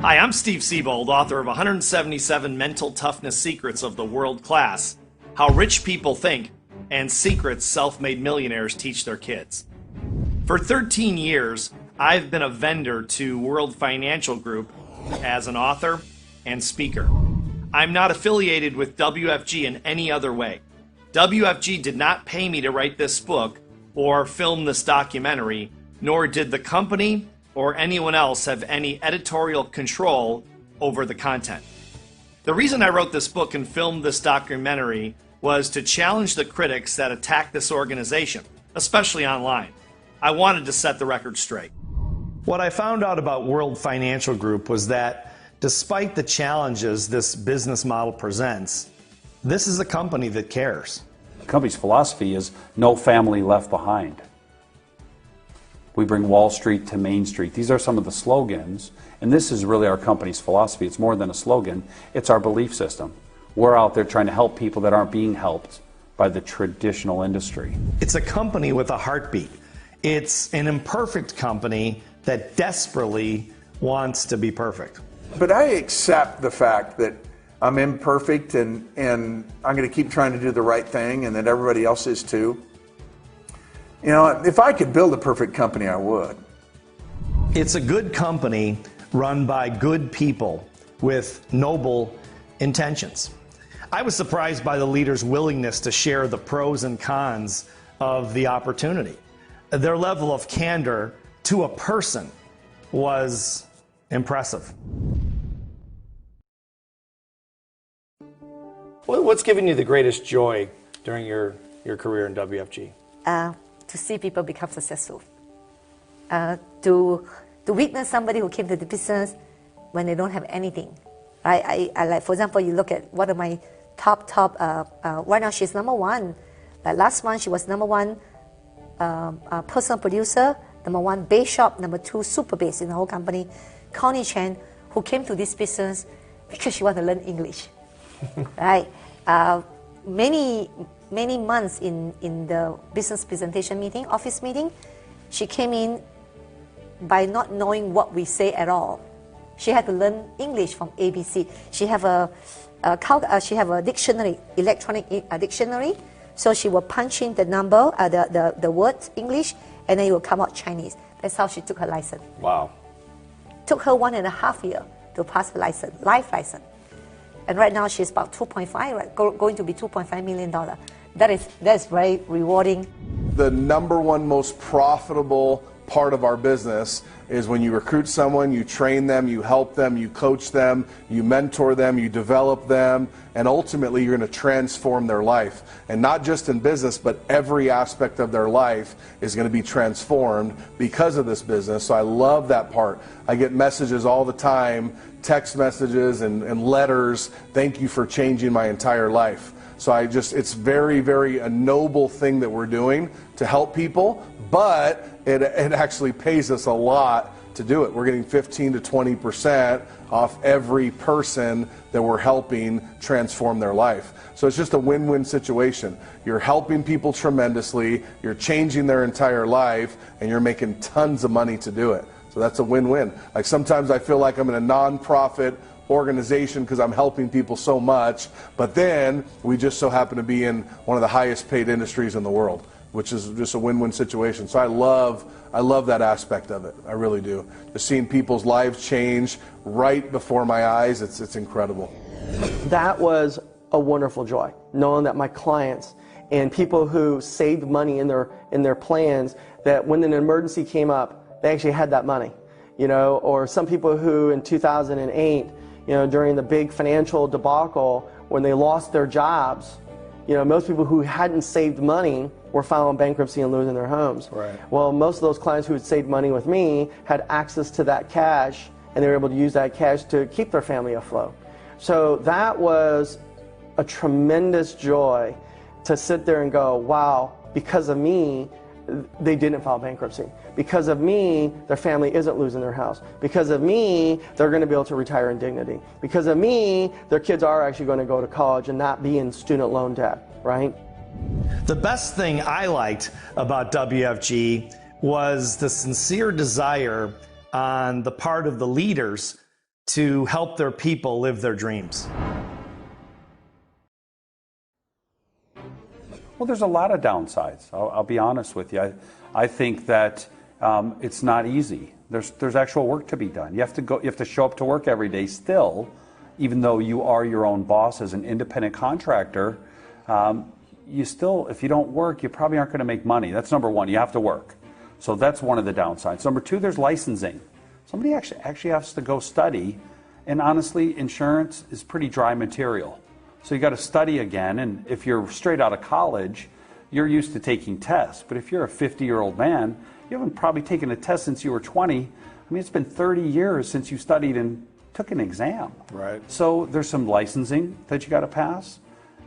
Hi, I'm Steve Siebold, author of 177 Mental Toughness Secrets of the World Class, How Rich People Think, and Secrets Self-Made Millionaires Teach Their Kids. For 13 years, I've been a vendor to World Financial Group as an author and speaker. I'm not affiliated with WFG in any other way. WFG did not pay me to write this book or film this documentary, nor did the company or anyone else have any editorial control over the content. The reason I wrote this book and filmed this documentary was to challenge the critics that attack this organization, especially online. I wanted to set the record straight. What I found out about World Financial Group was that despite the challenges this business model presents, this is a company that cares. The company's philosophy is no family left behind. We bring Wall Street to Main Street. These are some of the slogans, and this is really our company's philosophy. It's more than a slogan, it's our belief system. We're out there trying to help people that aren't being helped by the traditional industry. It's a company with a heartbeat. It's an imperfect company that desperately wants to be perfect. But I accept the fact that I'm imperfect and I'm going to keep trying to do the right thing, and that everybody else is too. You know, if I could build a perfect company, I would. It's a good company run by good people with noble intentions. I was surprised by the leaders' willingness to share the pros and cons of the opportunity. Their level of candor to a person was impressive. What's given you the greatest joy during your career in WFG? To see people become successful. To witness somebody who came to the business when they don't have anything. I like, for example, you look at one of my top, right now she's number one. Last month she was number one personal producer, number one bass shop, number two super bass in the whole company. Connie Chen, who came to this business because she wanted to learn English. Right? Many months in the business presentation meeting, office meeting, she came in by not knowing what we say at all. She had to learn English from ABC. She have a dictionary, electronic dictionary. So she will punch in the number, the words English, and then it will come out Chinese. That's how she took her license. Wow. Took her 1.5 years to pass her license, life license. And right now she's about 2.5, right? Going to be $2.5 million. That's very rewarding. The number one most profitable part of our business is when you recruit someone, you train them, you help them, you coach them, you mentor them, you develop them, and ultimately you're going to transform their life. And not just in business, but every aspect of their life is going to be transformed because of this business. So I love that part. I get messages all the time, text messages and letters, thank you for changing my entire life. So it's very, very a noble thing that we're doing to help people, but it actually pays us a lot to do it. We're getting 15 to 20% off every person that we're helping transform their life. So it's just a win-win situation. You're helping people tremendously, you're changing their entire life, and you're making tons of money to do it. So that's a win-win. Like sometimes I feel like I'm in a non-profit organization because I'm helping people so much, but then we just so happen to be in one of the highest paid industries in the world, which is just a win-win situation. So I love that aspect of it. I really do. Just seeing people's lives change right before my eyes, it's incredible. That was a wonderful joy, knowing that my clients and people who saved money in their plans, that when an emergency came up, they actually had that money. You know, or some people who in 2008, you know, during the big financial debacle, when they lost their jobs, you know, most people who hadn't saved money were filing bankruptcy and losing their homes. Right. Well, most of those clients who had saved money with me had access to that cash, and they were able to use that cash to keep their family afloat. So that was a tremendous joy to sit there and go, wow, because of me, they didn't file bankruptcy. Because of me, their family isn't losing their house. Because of me, they're going to be able to retire in dignity. Because of me, their kids are actually going to go to college and not be in student loan debt, right? The best thing I liked about WFG was the sincere desire on the part of the leaders to help their people live their dreams? Well, there's a lot of downsides. I'll be honest with you. I think that it's not easy. There's actual work to be done. You have to show up to work every day still, even though you are your own boss as an independent contractor. You still, if you don't work, you probably aren't going to make money. That's number one. You have to work. So that's one of the downsides. Number two, there's licensing. Somebody actually has to go study, and honestly, insurance is pretty dry material. So you got to study again, and if you're straight out of college, you're used to taking tests. But if you're a 50-year-old man, you haven't probably taken a test since you were 20. I mean, it's been 30 years since you studied and took an exam. Right. So there's some licensing that you got to pass,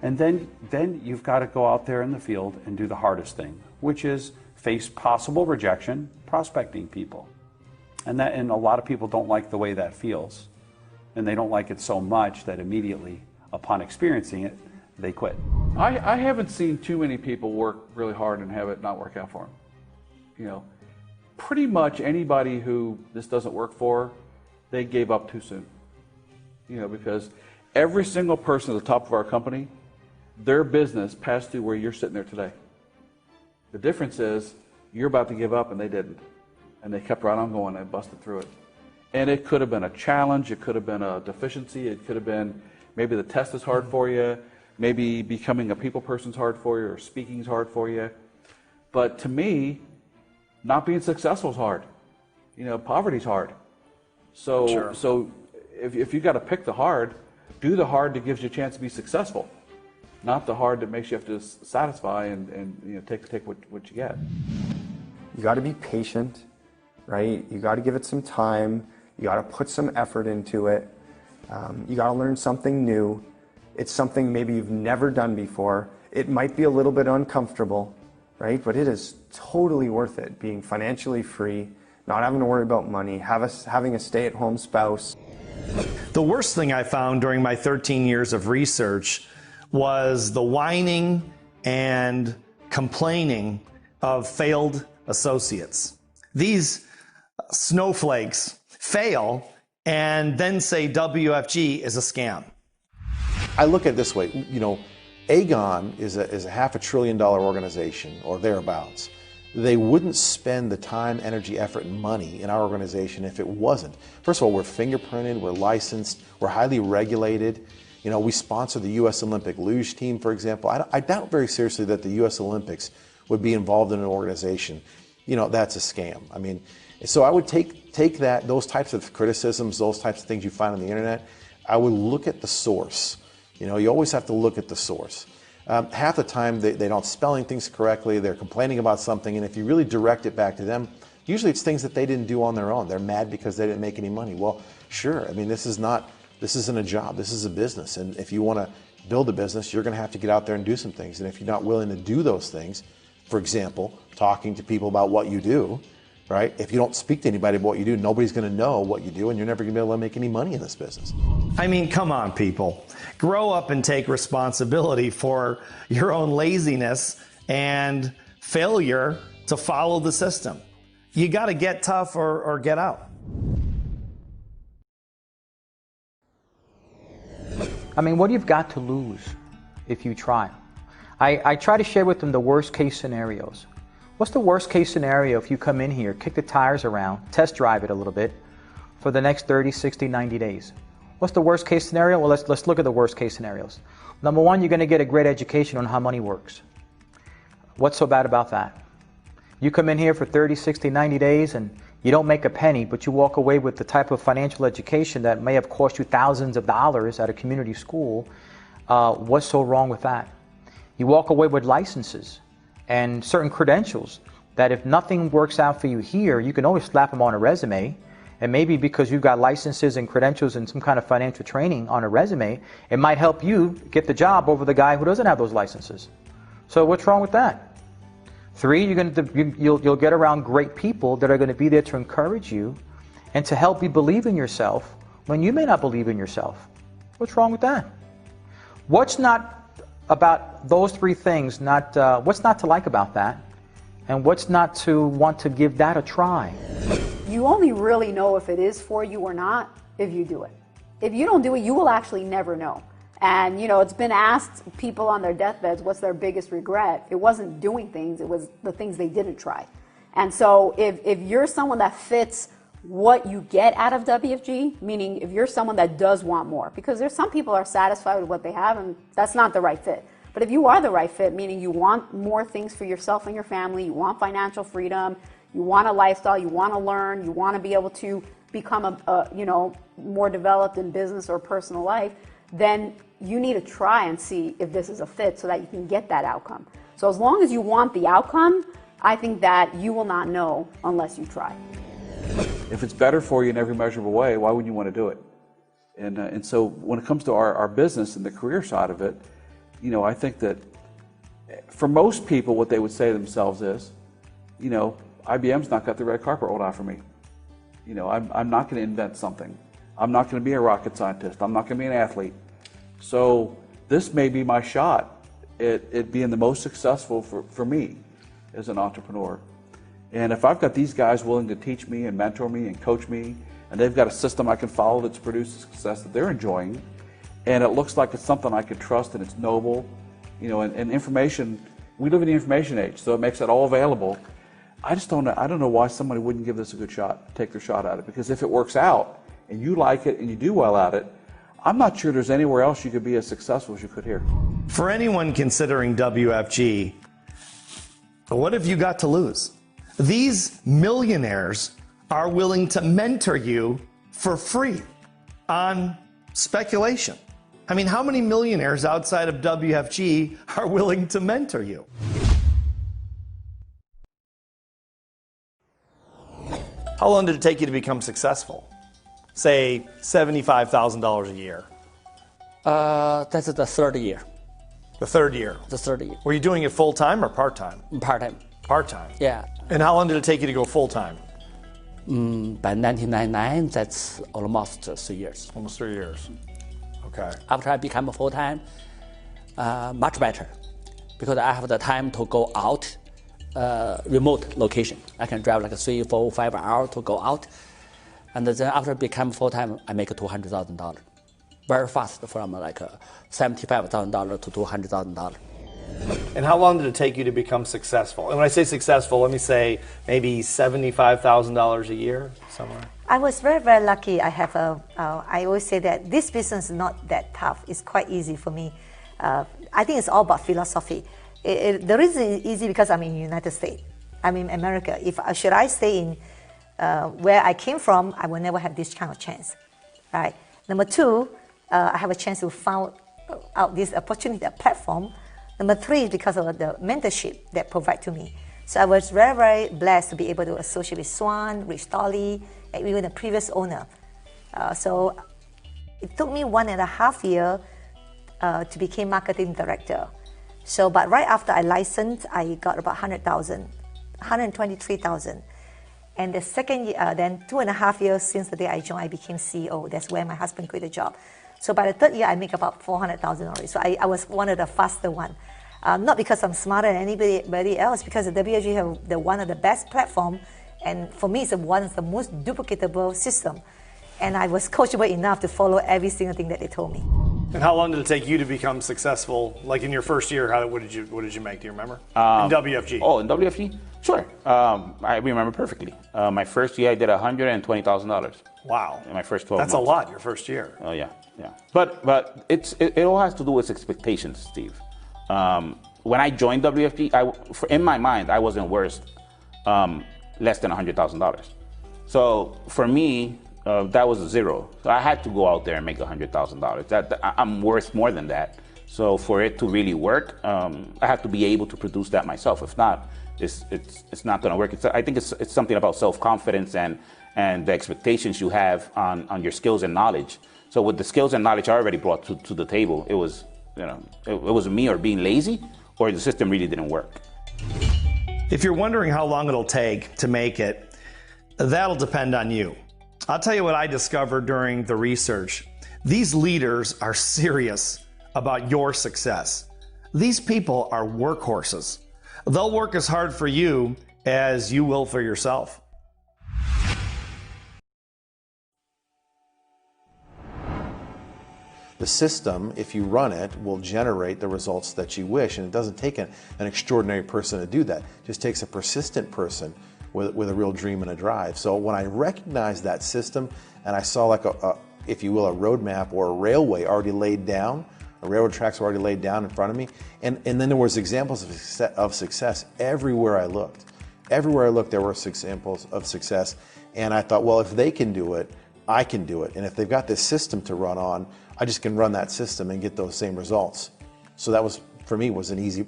and then you've got to go out there in the field and do the hardest thing, which is face possible rejection, prospecting people. And a lot of people don't like the way that feels, and they don't like it so much that immediately upon experiencing it, they quit. I haven't seen too many people work really hard and have it not work out for them. You know, pretty much anybody who this doesn't work for, they gave up too soon. You know, because every single person at the top of our company, their business passed through where you're sitting there today. The difference is you're about to give up and they didn't. And they kept right on going and busted through it. And it could have been a challenge, it could have been a deficiency, it could have been maybe the test is hard for you, maybe becoming a people person's hard for you, or speaking is hard for you. But to me, not being successful is hard. You know, poverty's hard. So, Sure. so if you got to pick the hard, do the hard that gives you a chance to be successful, not the hard that makes you have to satisfy and you know, take what you get. You got to be patient, right? You got to give it some time. You got to put some effort into it. You got to learn something new. It's something maybe you've never done before. It might be a little bit uncomfortable, right? But it is totally worth it, being financially free, not having to worry about money, having a stay-at-home spouse. The worst thing I found during my 13 years of research was the whining and complaining of failed associates. These snowflakes fail and then say WFG is a scam. I look at it this way, you know, Aegon is a $500 billion organization or thereabouts. They wouldn't spend the time, energy, effort, and money in our organization if it wasn't. First of all, we're fingerprinted, we're licensed, we're highly regulated. You know, we sponsor the U.S. Olympic luge team, for example. I doubt very seriously that the U.S. Olympics would be involved in an organization. You know, that's a scam. I mean, so I would take those types of criticisms, those types of things you find on the internet, I would look at the source. You know, you always have to look at the source. Half the time they don't spelling things correctly, they're complaining about something, and if you really direct it back to them, usually it's things that they didn't do on their own. They're mad because they didn't make any money. Well, sure, I mean, this isn't a job, this is a business, and if you want to build a business, you're going to have to get out there and do some things, and if you're not willing to do those things, for example, talking to people about what you do, right? If you don't speak to anybody about what you do, nobody's going to know what you do, and you're never going to be able to make any money in this business. I mean, come on, people. Grow up and take responsibility for your own laziness and failure to follow the system. You got to get tough or get out. I mean, what you've got to lose if you try. I try to share with them the worst case scenarios. What's the worst case scenario if you come in here, kick the tires around, test drive it a little bit for the next 30, 60, 90 days? What's the worst case scenario? Well, let's look at the worst case scenarios. Number one, you're going to get a great education on how money works. What's so bad about that? You come in here for 30, 60, 90 days and you don't make a penny, but you walk away with the type of financial education that may have cost you thousands of dollars at a community school. What's so wrong with that? You walk away with licenses and certain credentials that if nothing works out for you here, you can always slap them on a resume. And maybe because you've got licenses and credentials and some kind of financial training on a resume, it might help you get the job over the guy who doesn't have those licenses. So what's wrong with that? Three, you'll get around great people that are going to be there to encourage you and to help you believe in yourself when you may not believe in yourself. What's wrong with that? What's not about those three things, what's not to like about that, and what's not to want to give that a try? You only really know if it is for you or not if you do it. If you don't do it, you will actually never know. And you know, it's been asked people on their deathbeds, what's their biggest regret? It wasn't doing things, it was the things they didn't try. And so if you're someone that fits what you get out of WFG, meaning if you're someone that does want more, because there's some people are satisfied with what they have and that's not the right fit. But if you are the right fit, meaning you want more things for yourself and your family, you want financial freedom, you want a lifestyle, you want to learn, you want to be able to become a more developed in business or personal life, then you need to try and see if this is a fit so that you can get that outcome. So as long as you want the outcome, I think that you will not know unless you try. If it's better for you in every measurable way, why wouldn't you want to do it? And so when it comes to our business and the career side of it, you know, I think that for most people, what they would say to themselves is, you know, IBM's not got the red carpet rolled out for me. You know, I'm not going to invent something. I'm not going to be a rocket scientist. I'm not going to be an athlete. So this may be my shot at being the most successful for me as an entrepreneur. And if I've got these guys willing to teach me and mentor me and coach me, and they've got a system I can follow that's produced success that they're enjoying, and it looks like it's something I can trust and it's noble, you know, and information, we live in the information age, so it makes it all available. I don't know why somebody wouldn't give this a good shot, take their shot at it, because if it works out and you like it and you do well at it, I'm not sure there's anywhere else you could be as successful as you could here. For anyone considering WFG, what have you got to lose? These millionaires are willing to mentor you for free on speculation. I mean, how many millionaires outside of WFG are willing to mentor you? How long did it take you to become successful? Say $75,000 a year. That's the third year. The third year? The third year. Were you doing it full-time or part-time? Part-time. Part-time? Yeah. And how long did it take you to go full-time? By 1999, that's almost 3 years. Almost 3 years. Okay. After I became full-time, much better, because I have the time to go out, remote location. I can drive like 3, 4, 5 hours to go out. And then after I become full-time, I make $200,000. Very fast, from like $75,000 to $200,000. And how long did it take you to become successful? And when I say successful, let me say maybe $75,000 a year, somewhere. I was very, very lucky. I always say that this business is not that tough. It's quite easy for me. I think it's all about philosophy. The reason it's easy because I'm in the United States. I'm in America. Should I stay in where I came from, I will never have this kind of chance, right? Number two, I have a chance to find out this opportunity, a platform. Number three is because of the mentorship that provide to me. So I was very, very blessed to be able to associate with Swan, Rich Dolly, and even the previous owner. So it took me 1.5 years to become marketing director. So, but right after I licensed, I got about 100,000, 123,000. And the second year, then 2.5 years since the day I joined, I became CEO. That's where my husband quit the job. So by the third year, I make about 400,000 already. So I was one of the faster one. Not because I'm smarter than anybody else, because the WFG have one of the best platform, and for me, it's one of the most duplicatable system. And I was coachable enough to follow every single thing that they told me. And how long did it take you to become successful? Like in your first year, what did you make? Do you remember? In WFG. Oh, in WFG? Sure. I remember perfectly. My first year, I did $120,000. Wow. In my first 12 months. That's a lot, your first year. Oh, yeah. But it all has to do with expectations, Steve. When I joined WFG, in my mind, I wasn't worth less than $100,000. So for me, that was a zero. So I had to go out there and make $100,000. I'm worth more than that. So for it to really work, I have to be able to produce that myself. If not, it's not going to work. I think it's something about self-confidence and the expectations you have on your skills and knowledge. So with the skills and knowledge I already brought to the table, it was me or being lazy, or the system really didn't work. If you're wondering how long it'll take to make it, that'll depend on you. I'll tell you what I discovered during the research. These leaders are serious about your success. These people are workhorses. They'll work as hard for you as you will for yourself. The system, if you run it, will generate the results that you wish, and it doesn't take an extraordinary person to do that. It just takes a persistent person with a real dream and a drive. So when I recognized that system and I saw like if you will, a roadmap or a railway already laid down, the railroad tracks were already laid down in front of me, and then there was examples of success everywhere I looked. Everywhere I looked, there were examples of success, and I thought, well, if they can do it, I can do it. And if they've got this system to run on, I just can run that system and get those same results. So that was, for me, was an easy,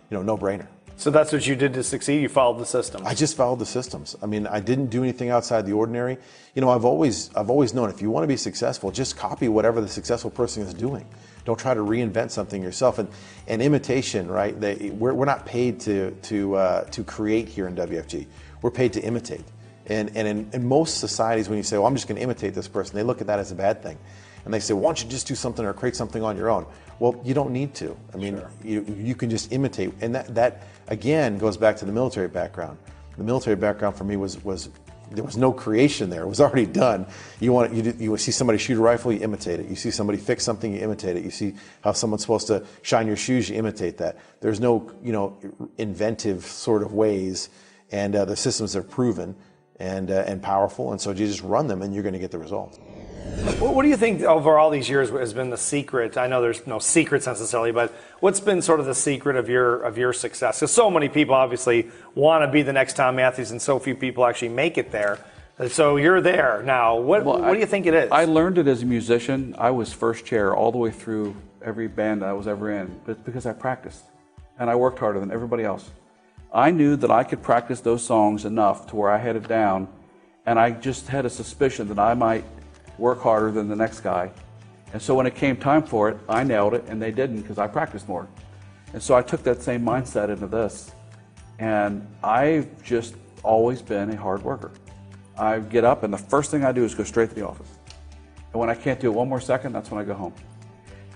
no-brainer. So that's what you did to succeed? You followed the systems? I just followed the systems. I mean, I didn't do anything outside the ordinary. You know, I've always known if you want to be successful, just copy whatever the successful person is doing. Don't try to reinvent something yourself. And imitation, right? We're not paid to create here in WFG. We're paid to imitate. And in most societies, when you say, well, I'm just going to imitate this person, they look at that as a bad thing. And they say, why don't you just do something or create something on your own? Well, you don't need to. I mean, sure. you can just imitate. And that again goes back to the military background. The military background for me was there was no creation there. It was already done. You see somebody shoot a rifle, you imitate it. You see somebody fix something, you imitate it. You see how someone's supposed to shine your shoes, you imitate that. There's no inventive sort of ways, and the systems are proven and powerful, and so you just run them and you're going to get the result. What do you think over all these years has been the secret? I know there's no secrets necessarily, but what's been sort of the secret of your success? Because so many people obviously want to be the next Tom Matthews, and so few people actually make it there. So you're there now. What do you think it is? I learned it as a musician. I was first chair all the way through every band I was ever in, but because I practiced and I worked harder than everybody else. I knew that I could practice those songs enough to where I had it down, and I just had a suspicion that I might work harder than the next guy. And so when it came time for it, I nailed it, and they didn't because I practiced more. And so I took that same mindset into this. And I've just always been a hard worker. I get up, and the first thing I do is go straight to the office. And when I can't do it one more second, that's when I go home.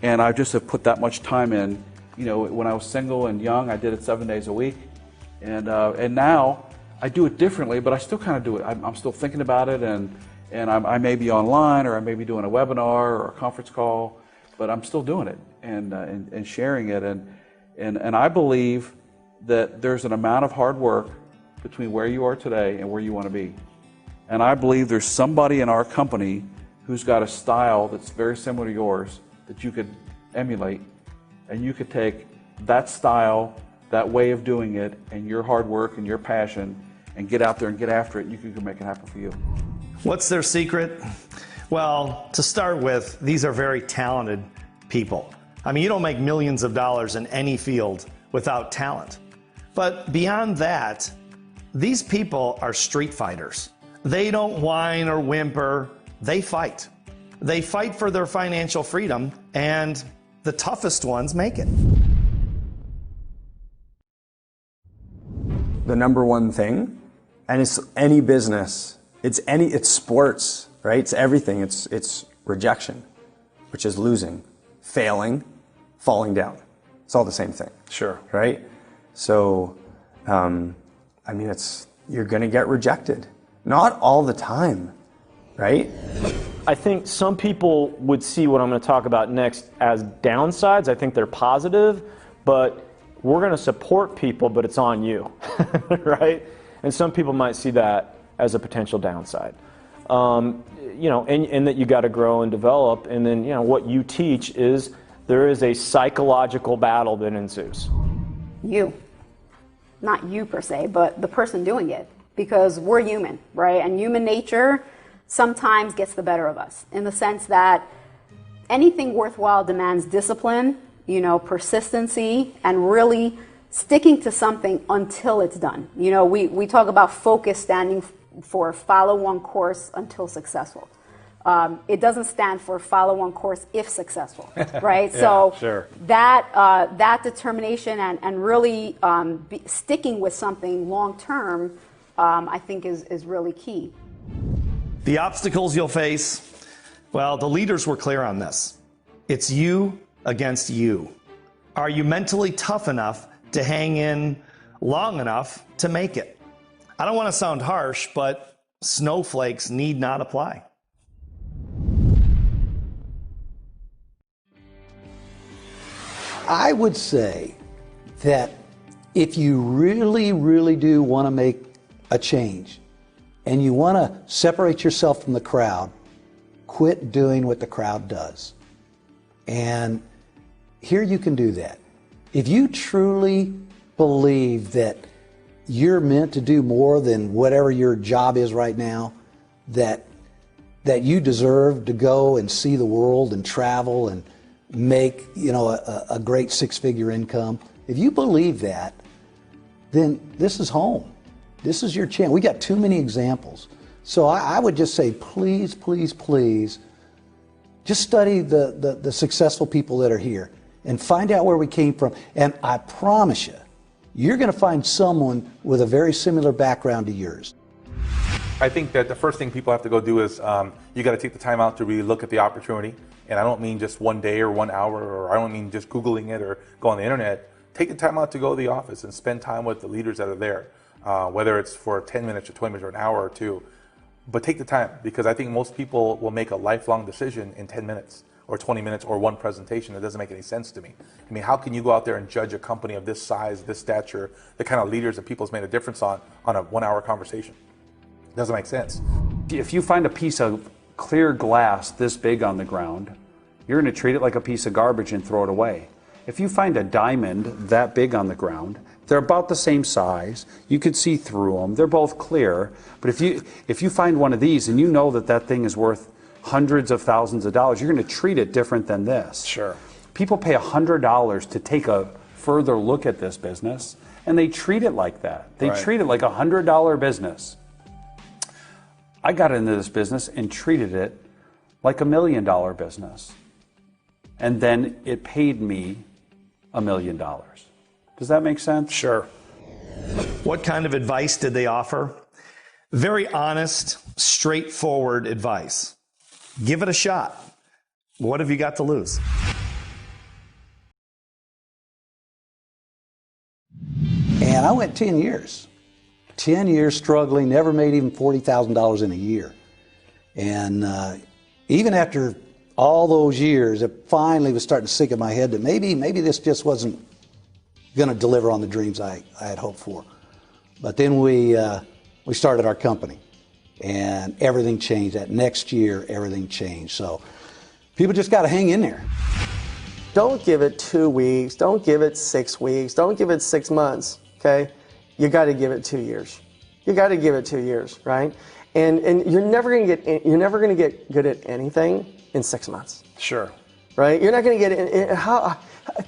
And I just have put that much time in. You know, when I was single and young, I did it 7 days a week. And now I do it differently, but I still kind of do it. I'm still thinking about it, and I may be online, or I may be doing a webinar or a conference call, but I'm still doing it and sharing it. And I believe that there's an amount of hard work between where you are today and where you want to be. And I believe there's somebody in our company who's got a style that's very similar to yours that you could emulate, and you could take that style, that way of doing it, and your hard work and your passion, and get out there and get after it, and you can make it happen for you. What's their secret? Well, to start with, these are very talented people. I mean, you don't make millions of dollars in any field without talent. But beyond that, these people are street fighters. They don't whine or whimper, they fight. They fight for their financial freedom, and the toughest ones make it. The number one thing, and it's any business, it's sports, right? It's everything. It's rejection, which is losing, failing, falling down. It's all the same thing. Sure. Right? So, I mean, you're going to get rejected. Not all the time, right? I think some people would see what I'm going to talk about next as downsides. I think they're positive, but we're going to support people, but it's on you, right? And some people might see that as a potential downside. You know, and that you got to grow and develop. And then, you know, what you teach is there is a psychological battle that ensues. You. Not you per se, but the person doing it. Because we're human, right? And human nature sometimes gets the better of us in the sense that anything worthwhile demands discipline, you know, persistency, and really sticking to something until it's done. You know, we talk about focus standing for follow one course until successful. It doesn't stand for follow one course if successful, right? Yeah, so sure. that determination and really sticking with something long term, I think is really key. The obstacles you'll face, well, the leaders were clear on this. It's you against you. Are you mentally tough enough to hang in long enough to make it? I don't want to sound harsh, but snowflakes need not apply. I would say that if you really, really do want to make a change and you want to separate yourself from the crowd, quit doing what the crowd does. And here you can do that. If you truly believe that you're meant to do more than whatever your job is right now, that you deserve to go and see the world and travel and make, a great six-figure income. If you believe that, then this is home. This is your chance. We got too many examples. So I would just say, please, please, please, just study the successful people that are here and find out where we came from. And I promise you, you're going to find someone with a very similar background to yours. I think that the first thing people have to go do is you got to take the time out to really look at the opportunity. And I don't mean just one day or 1 hour, or I don't mean just Googling it or go on the internet. Take the time out to go to the office and spend time with the leaders that are there, whether it's for 10 minutes or 20 minutes or an hour or two. But take the time, because I think most people will make a lifelong decision in 10 minutes or 20 minutes or one presentation. It doesn't make any sense to me. I mean, how can you go out there and judge a company of this size, this stature, the kind of leaders that people's made a difference on a 1 hour conversation? It doesn't make sense. If you find a piece of clear glass this big on the ground, you're going to treat it like a piece of garbage and throw it away. If you find a diamond that big on the ground, they're about the same size. You could see through them. They're both clear. But if you find one of these and you know that thing is worth hundreds of thousands of dollars, you're going to treat it different than this. Sure. People pay $100 to take a further look at this business, and they treat it like that. They treat it like a $100 business. I got into this business and treated it like $1 million business. And then it paid me $1 million. Does that make sense? Sure. What kind of advice did they offer? Very honest, straightforward advice. Give it a shot. What have you got to lose? And I went 10 years. 10 years struggling, never made even $40,000 in a year. And even after all those years, it finally was starting to sink in my head that maybe this just wasn't going to deliver on the dreams I had hoped for. But then we started our company, and everything changed. That next year, everything changed. So people just got to hang in there. Don't give it 2 weeks. Don't give it 6 weeks. Don't give it 6 months. Okay, you got to give it 2 years. You got to give it 2 years, right? And you're never going to get good at anything in 6 months. Sure. Right? You're not going to get it.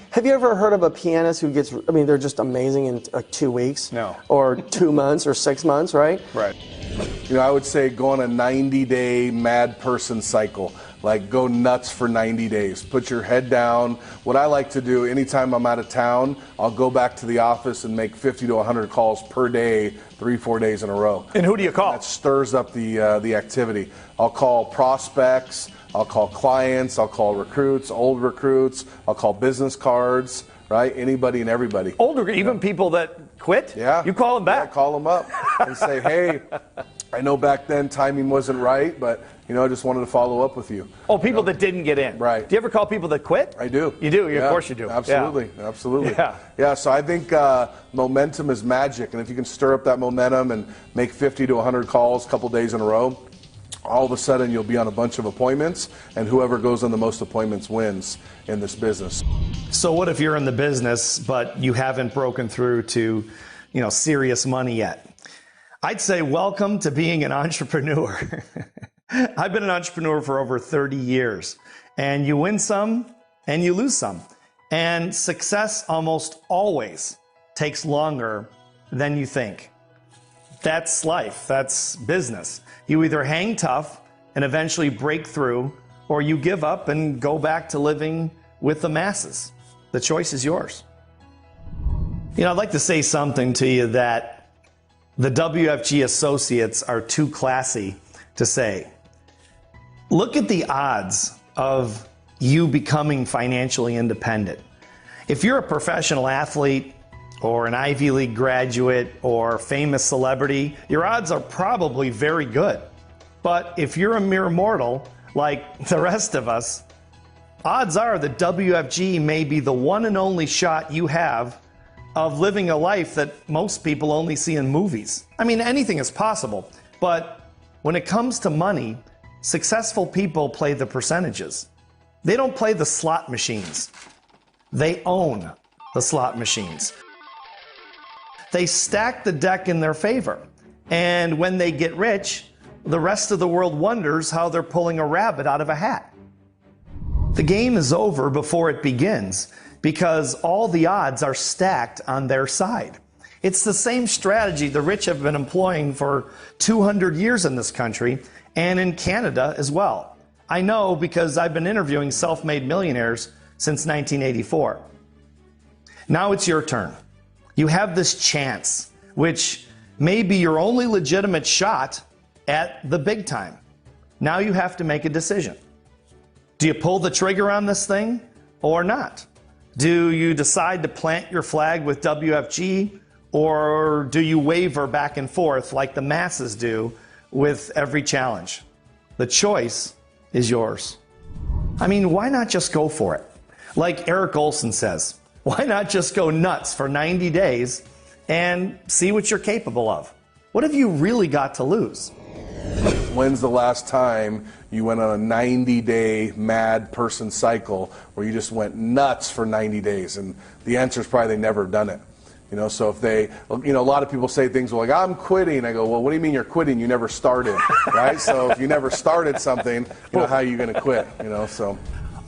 Have you ever heard of a pianist who gets? I mean, they're just amazing in like 2 weeks. No. Or 2 months or 6 months, right? Right. I would say go on a 90-day mad person cycle. Like, go nuts for 90 days. Put your head down. What I like to do, anytime I'm out of town, I'll go back to the office and make 50 to 100 calls per day, 3-4 days in a row. And who do you call? That stirs up the activity. I'll call prospects. I'll call clients. I'll call recruits, old recruits. I'll call business cards. Right? Anybody and everybody. Older, even people that quit? Yeah. You call them back? Yeah, call them up and say, hey, I know back then timing wasn't right, but I just wanted to follow up with you. Oh, people that didn't get in. Right. Do you ever call people that quit? I do. You do? Yeah, of course you do. Absolutely. Yeah. Absolutely. Yeah. Yeah, so I think momentum is magic, and if you can stir up that momentum and make 50 to 100 calls a couple days in a row, all of a sudden you'll be on a bunch of appointments, and whoever goes on the most appointments wins in this business. So what if you're in the business, but you haven't broken through to, serious money yet? I'd say welcome to being an entrepreneur. I've been an entrepreneur for over 30 years, and you win some and you lose some. And success almost always takes longer than you think. That's life. That's business. You either hang tough and eventually break through, or you give up and go back to living with the masses. The choice is yours. I'd like to say something to you that the WFG associates are too classy to say. Look at the odds of you becoming financially independent. If you're a professional athlete or an Ivy League graduate or famous celebrity, your odds are probably very good. But if you're a mere mortal, like the rest of us, odds are that WFG may be the one and only shot you have of living a life that most people only see in movies. I mean, anything is possible, but when it comes to money, successful people play the percentages. They don't play the slot machines. They own the slot machines. They stack the deck in their favor. And when they get rich, the rest of the world wonders how they're pulling a rabbit out of a hat. The game is over before it begins because all the odds are stacked on their side. It's the same strategy the rich have been employing for 200 years in this country and in Canada as well. I know because I've been interviewing self-made millionaires since 1984. Now it's your turn. You have this chance, which may be your only legitimate shot at the big time. Now you have to make a decision. Do you pull the trigger on this thing or not? Do you decide to plant your flag with WFG, or do you waver back and forth like the masses do with every challenge? The choice is yours. I mean, why not just go for it? Like Eric Olson says, why not just go nuts for 90 days and see what you're capable of? What have you really got to lose? When's the last time you went on a 90-day mad person cycle where you just went nuts for 90 days? And the answer is probably they never have done it. You know, so if they, you know, a lot of people say things like, I'm quitting. I go, well, what do you mean you're quitting? You never started, right? So if you never started something, you know, how are you going to quit? You know, so.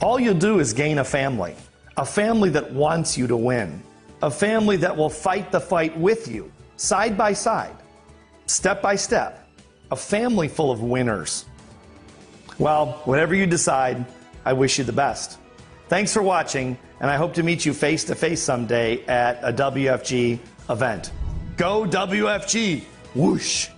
All you'll do is gain a family that wants you to win, a family that will fight the fight with you, side by side, step by step, a family full of winners. Well, whatever you decide, I wish you the best. Thanks for watching, and I hope to meet you face to face someday at a WFG event. Go WFG! Whoosh!